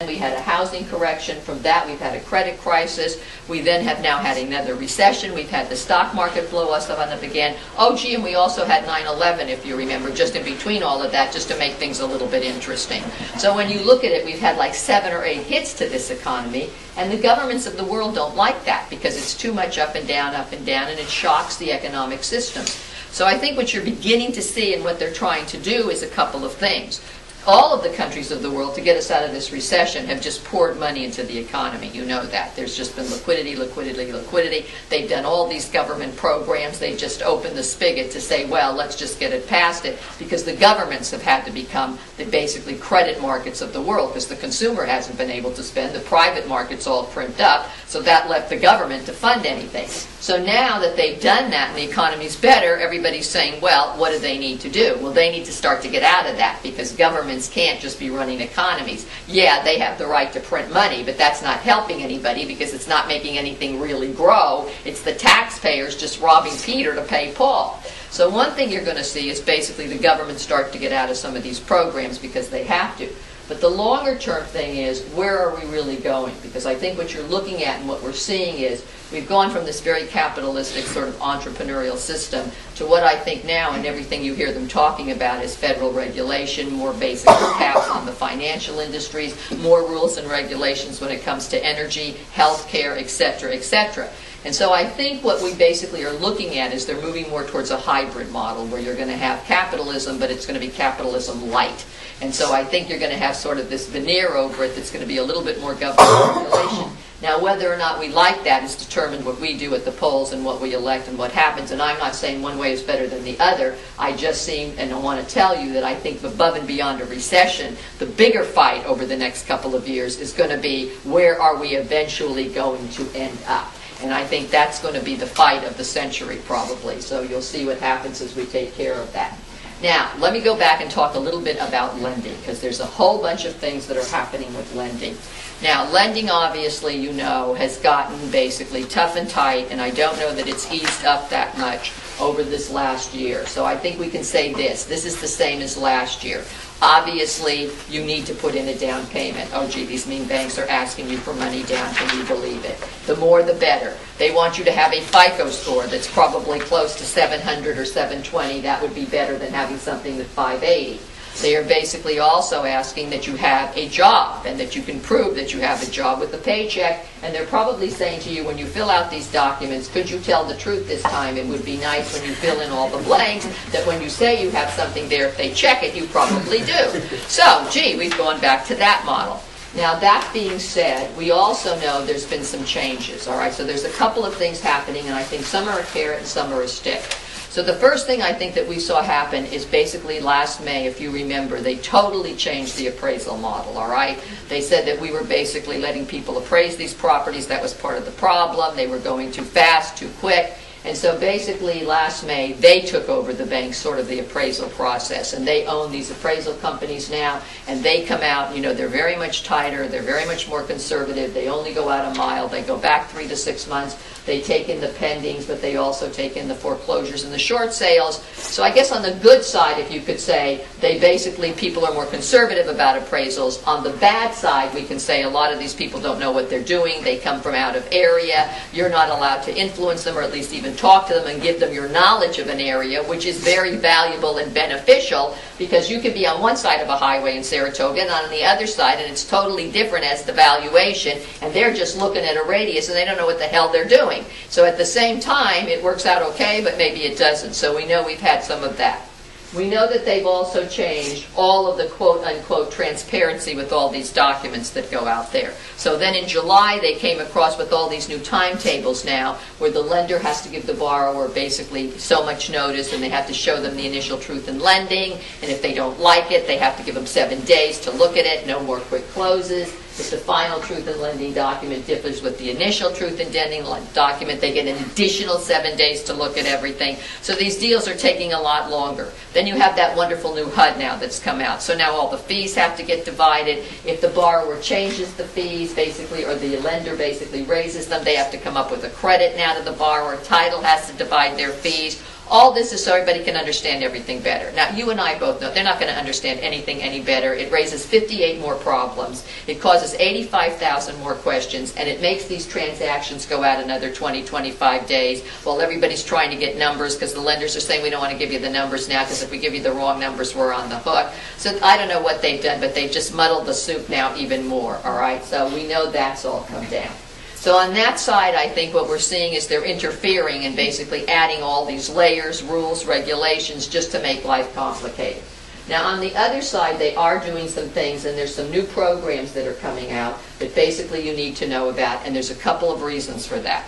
We had a housing correction. From that, we've had a credit crisis. We then have now had another recession. We've had the stock market blow us up again. Oh, gee, and we also had 9/11, if you remember, just in between all of that, just to make things a little bit interesting. So when you look at it, we've had like 7 or 8 hits to this economy, and the governments of the world don't like that because it's too much up and down, and it shocks the economic systems. So I think what you're beginning to see and what they're trying to do is a couple of things. All of the countries of the world, to get us out of this recession, have just poured money into the economy. You know that. There's just been liquidity, liquidity, liquidity. They've done all these government programs. They've just opened the spigot to say, well, let's just get it past it, because the governments have had to become the basically credit markets of the world, because the consumer hasn't been able to spend. The private market's all crimped up, so that left the government to fund anything. So now that they've done that and the economy's better, everybody's saying, well, what do they need to do? Well, they need to start to get out of that, because governments can't just be running economies. Yeah, they have the right to print money, but that's not helping anybody because it's not making anything really grow. It's the taxpayers just robbing Peter to pay Paul. So one thing you're going to see is basically the government start to get out of some of these programs because they have to. But the longer term thing is, where are we really going? Because I think what you're looking at and what we're seeing is we've gone from this very capitalistic sort of entrepreneurial system to what I think now, and everything you hear them talking about, is federal regulation, more basic caps on the financial industries, more rules and regulations when it comes to energy, healthcare, etc., etc. And so I think what we basically are looking at is they're moving more towards a hybrid model where you're going to have capitalism, but it's going to be capitalism light. And so I think you're going to have sort of this veneer over it that's going to be a little bit more government regulation. Now, whether or not we like that is determined what we do at the polls and what we elect and what happens. And I'm not saying one way is better than the other. I just seem, and I want to tell you that I think above and beyond a recession, the bigger fight over the next couple of years is going to be, where are we eventually going to end up? And I think that's going to be the fight of the century, probably. So you'll see what happens as we take care of that. Now, let me go back and talk a little bit about lending, because there's a whole bunch of things that are happening with lending. Now, lending, obviously, you know, has gotten basically tough and tight, and I don't know that it's eased up that much over this last year. So I think we can say this. This is the same as last year. Obviously, you need to put in a down payment. Oh, gee, these mean banks are asking you for money down. Can you believe it? The more, the better. They want you to have a FICO score that's probably close to 700 or 720. That would be better than having something at 580. They are basically also asking that you have a job and that you can prove that you have a job with a paycheck. And they're probably saying to you, when you fill out these documents, could you tell the truth this time? It would be nice when you fill in all the blanks that when you say you have something there, if they check it, you probably do. So, gee, we've gone back to that model. Now, that being said, we also know there's been some changes, all right? So there's a couple of things happening, and I think some are a carrot and some are a stick. So the first thing I think that we saw happen is basically last May, if you remember, they totally changed the appraisal model, all right? They said that we were basically letting people appraise these properties. That was part of the problem. They were going too fast, too quick. And so basically last May, they took over the bank, sort of the appraisal process, and they own these appraisal companies now, and they come out, you know, they're very much tighter, they're very much more conservative, they only go out a mile, they go back 3 to 6 months, they take in the pendings, but they also take in the foreclosures and the short sales. So I guess on the good side, if you could say, they basically, people are more conservative about appraisals. On the bad side, we can say a lot of these people don't know what they're doing, they come from out of area, you're not allowed to influence them or at least even talk to them and give them your knowledge of an area, which is very valuable and beneficial, because you could be on one side of a highway in Saratoga and on the other side, and it's totally different as the valuation, and they're just looking at a radius and they don't know what the hell they're doing. So at the same time, it works out okay, but maybe it doesn't. So we know we've had some of that. We know that they've also changed all of the quote-unquote transparency with all these documents that go out there. So then in July, they came across with all these new timetables now, where the lender has to give the borrower basically so much notice, and they have to show them the initial truth in lending, and if they don't like it, they have to give them 7 days to look at it, no more quick closes. If the final truth in lending document differs with the initial truth in lending document, they get an additional 7 days to look at everything. So these deals are taking a lot longer. Then you have that wonderful new HUD now that's come out. So now all the fees have to get divided. If the borrower changes the fees, basically, or the lender basically raises them, they have to come up with a credit now to the borrower. Title has to divide their fees. All this is so everybody can understand everything better. Now, you and I both know they're not going to understand anything any better. It raises 58 more problems. It causes 85,000 more questions, and it makes these transactions go out another 20, 25 days while everybody's trying to get numbers because the lenders are saying we don't want to give you the numbers now because if we give you the wrong numbers, we're on the hook. So I don't know what they've done, but they've just muddled the soup now even more, all right? So we know that's all come down. So on that side, I think what we're seeing is they're interfering and basically adding all these layers, rules, regulations, just to make life complicated. Now on the other side, they are doing some things, and there's some new programs that are coming out that basically you need to know about, and there's a couple of reasons for that.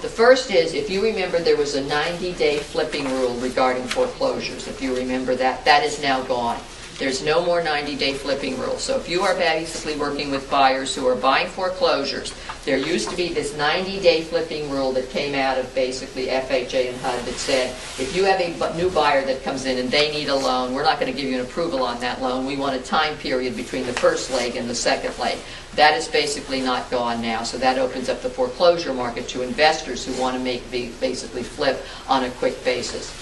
The first is, if you remember, there was a 90-day flipping rule regarding foreclosures. If you remember that, that is now gone. There's no more 90-day flipping rule. So if you are basically working with buyers who are buying foreclosures, there used to be this 90-day flipping rule that came out of basically FHA and HUD that said, if you have a new buyer that comes in and they need a loan, we're not going to give you an approval on that loan. We want a time period between the first leg and the second leg. That is basically not gone now. So that opens up the foreclosure market to investors who want to basically flip on a quick basis.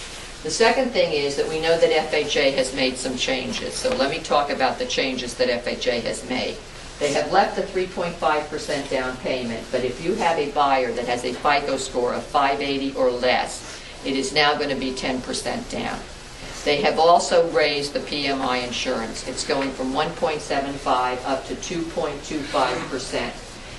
The second thing is that we know that FHA has made some changes. So let me talk about the changes that FHA has made. They have left the 3.5% down payment, but if you have a buyer that has a FICO score of 580 or less, it is now going to be 10% down. They have also raised the PMI insurance. It's going from 1.75 up to 2.25%.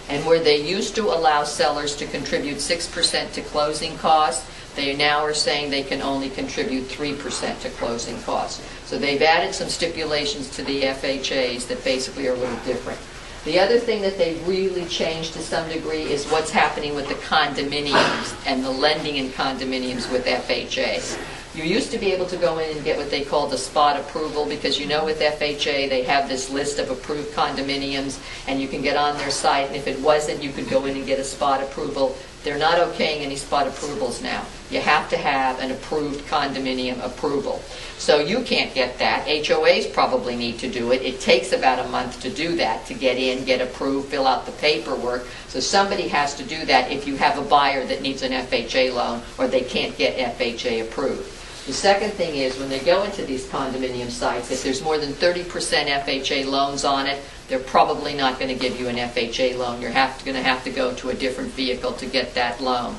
And where they used to allow sellers to contribute 6% to closing costs, they now are saying they can only contribute 3% to closing costs. So they've added some stipulations to the FHAs that basically are a little different. The other thing that they've really changed to some degree is what's happening with the condominiums and the lending in condominiums with FHA. You used to be able to go in and get what they called a spot approval because you know with FHA they have this list of approved condominiums and you can get on their site, and if it wasn't you could go in and get a spot approval. They're not okaying any spot approvals now. You have to have an approved condominium approval. So you can't get that. HOAs probably need to do it. It takes about a month to do that, to get in, get approved, fill out the paperwork. So somebody has to do that if you have a buyer that needs an FHA loan or they can't get FHA approved. The second thing is when they go into these condominium sites, if there's more than 30% FHA loans on it, they're probably not going to give you an FHA loan. You're going to have to go to a different vehicle to get that loan.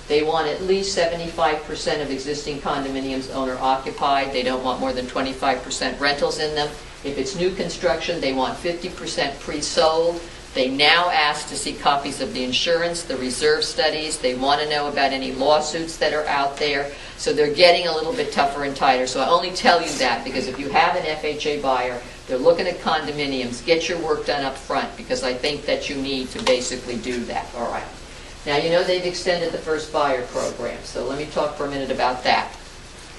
They want at least 75% of existing condominiums owner-occupied. They don't want more than 25% rentals in them. If it's new construction, they want 50% pre-sold. They now ask to see copies of the insurance, the reserve studies. They want to know about any lawsuits that are out there. So they're getting a little bit tougher and tighter. So I only tell you that because if you have an FHA buyer, they're looking at condominiums, get your work done up front because I think that you need to basically do that. All right. Now, you know they've extended the first buyer program. So let me talk for a minute about that.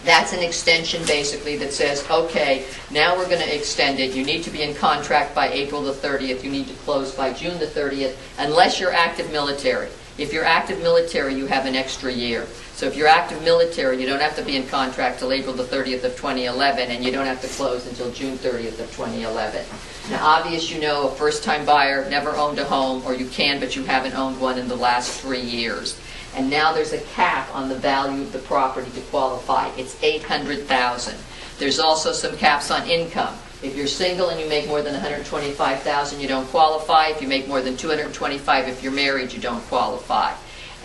That's an extension basically that says, okay, now we're going to extend it. You need to be in contract by April the 30th. You need to close by June the 30th, unless you're active military. If you're active military, you have an extra year. So if you're active military, you don't have to be in contract till April the 30th of 2011, and you don't have to close until June 30th of 2011. Now, obvious, you know, a first-time buyer never owned a home, or you can, but you haven't owned one in the last 3 years. And now there's a cap on the value of the property to qualify. It's $800,000. There's also some caps on income. If you're single and you make more than $125,000, you don't qualify. If you make more than $225,000, if you're married, you don't qualify.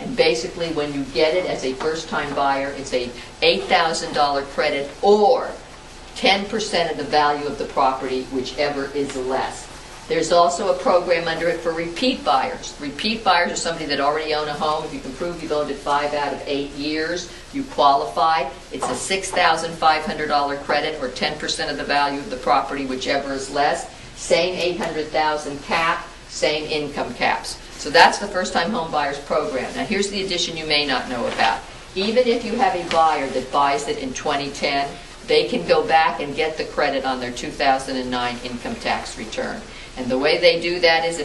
And basically, when you get it as a first-time buyer, it's a $8,000 credit or 10% of the value of the property, whichever is less. There's also a program under it for repeat buyers. Repeat buyers are somebody that already own a home. If you can prove you've owned it 5 out of 8 years, you qualify. It's a $6,500 credit or 10% of the value of the property, whichever is less. Same $800,000 cap, same income caps. So that's the first-time home buyers program. Now here's the addition you may not know about. Even if you have a buyer that buys it in 2010, they can go back and get the credit on their 2009 income tax return. And the way they do that is if